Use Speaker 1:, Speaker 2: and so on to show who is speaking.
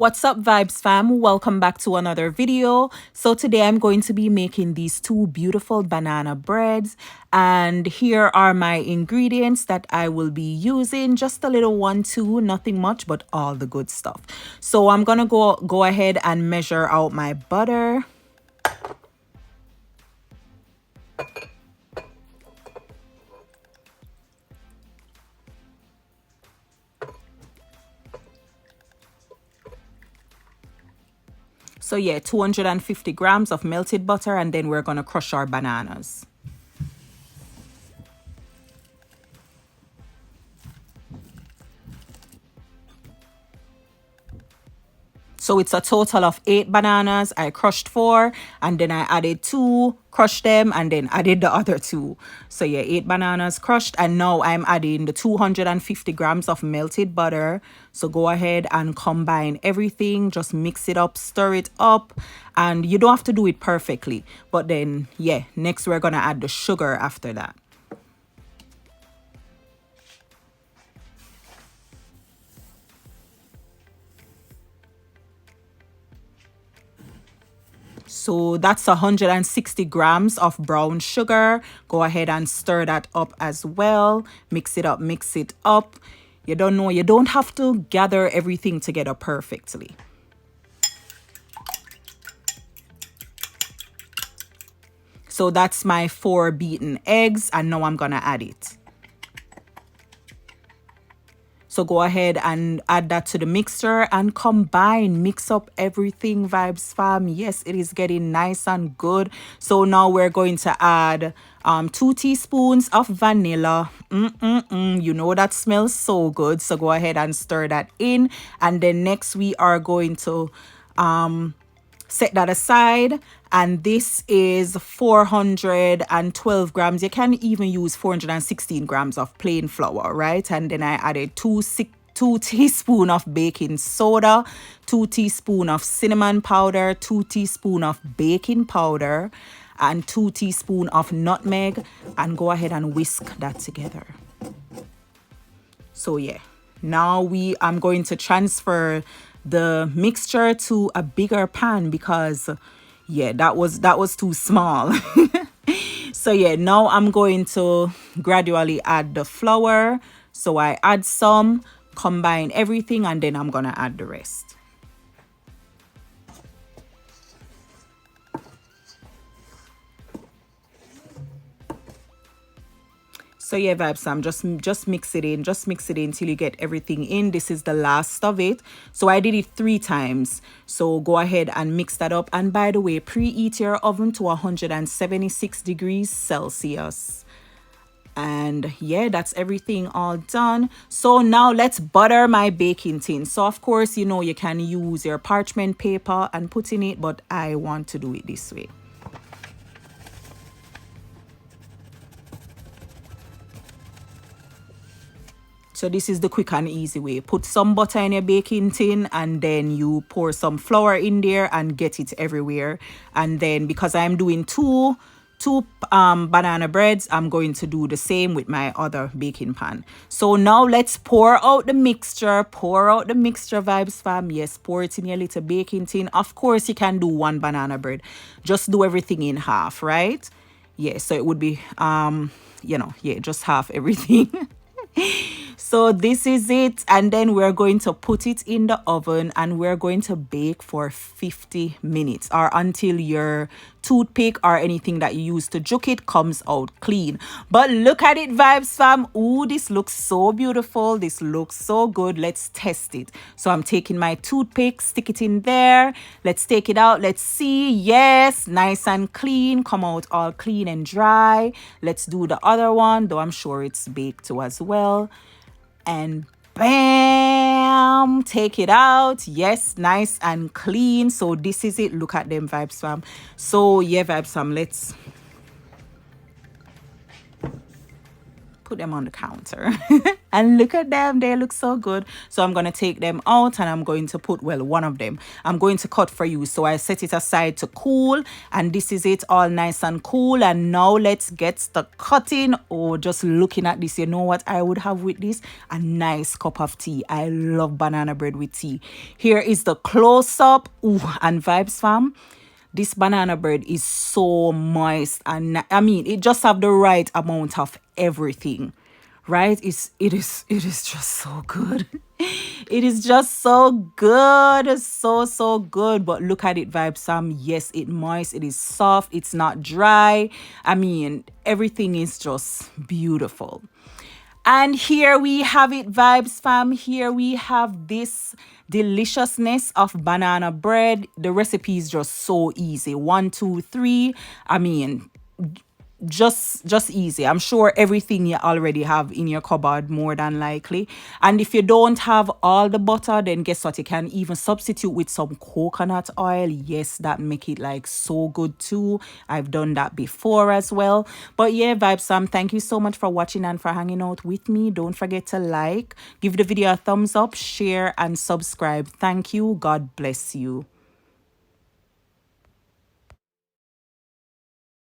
Speaker 1: What's up, Vibes fam? Welcome back to another video. So today I'm going to be making these two beautiful banana breads, and here are my ingredients that I will be using. Just a little one, two, nothing much, but all the good stuff. So I'm gonna go ahead and measure out my butter. So yeah, 250 grams of melted butter, and then we're gonna crush our bananas. So it's a total of 8 bananas. I crushed 4, and then I added 2, crushed them, and then added the other 2. So yeah, 8 bananas crushed, and now I'm adding the 250 grams of melted butter. So go ahead and combine everything, just mix it up, stir it up, and you don't have to do it perfectly. But then yeah, next we're gonna add the sugar after that. So that's 160 grams of brown sugar. Go ahead and stir that up as well. Mix it up, mix it up. You don't have to gather everything together perfectly. So that's my 4 beaten eggs, and now I'm gonna add it. So go ahead and add that to the mixture and combine, mix up everything, Vibes fam. Yes, it is getting nice and good. So now we're going to add 2 teaspoons of vanilla. You know that smells so good. So go ahead and stir that in. And then next we are going to set that aside, and this is 412 grams. You can even use 416 grams of plain flour, right? And then I added 2 teaspoons of baking soda, 2 teaspoons of cinnamon powder, 2 teaspoons of baking powder, and 2 teaspoons of nutmeg, and go ahead and whisk that together. So yeah, now I'm going to transfer the mixture to a bigger pan because yeah, that was too small. So yeah, now I'm going to gradually add the flour. So I add some, combine everything, and then I'm gonna add the rest. So yeah, Vibes, I'm just mix it in, till you get everything in. This is the last of it. So I did it 3 times. So go ahead and mix that up. And by the way, preheat your oven to 176 degrees Celsius. And yeah, that's everything all done. So now let's butter my baking tin. So of course, you can use your parchment paper and put in it, but I want to do it this way. So this is the quick and easy way. Put some butter in your baking tin, and then you pour some flour in there and get it everywhere. And then because I'm doing two banana breads, I'm going to do the same with my other baking pan. So now let's pour out the mixture. Pour out the mixture, Vibes fam. Yes, pour it in your little baking tin. Of course, you can do 1 banana bread. Just do everything in half, right? Yeah, so it would be yeah, just half everything. So this is it, and then we're going to put it in the oven, and we're going to bake for 50 minutes or until your toothpick or anything that you use to juke it comes out clean. But look at it, Vibes fam. Ooh, this looks so beautiful. This looks so good. Let's test it. So I'm taking my toothpick, stick it in there. Let's take it out. Let's see. Yes, nice and clean. Come out all clean and dry. Let's do the other one, though I'm sure it's baked too as well. And bam, take it out. Yes, nice and clean. So this is it. Look at them, Vibes fam. So yeah, Vibes fam, let's put them on the counter. And look at them, they look so good. So I'm going to take them out and I'm going to put, well, one of them I'm going to cut for you. So I set it aside to cool, and this is it, all nice and cool. And now let's get the cutting. Oh, just looking at this, you know what I would have with this? A nice cup of tea. I love banana bread with tea. Here is the close-up. Ooh, and vibes, fam, this banana bread is so moist, and I mean, it just have the right amount of everything, right? It is just so good. It is just so good, so good. But look at it, Vibe Sam. Yes, it moist, it is soft, it's not dry. I mean, everything is just beautiful. And here we have it, Vibes fam. Here we have this deliciousness of banana bread. The recipe is just so easy. 1, 2, 3. I mean, just easy. I'm sure everything you already have in your cupboard, more than likely. And if you don't have all the butter, then guess what, you can even substitute with some coconut oil. Yes, that make it like so good too. I've done that before as well. But yeah, Vibe Sam, thank you so much for watching and for hanging out with me. Don't forget to like, give the video a thumbs up, share and subscribe. Thank you. God bless you.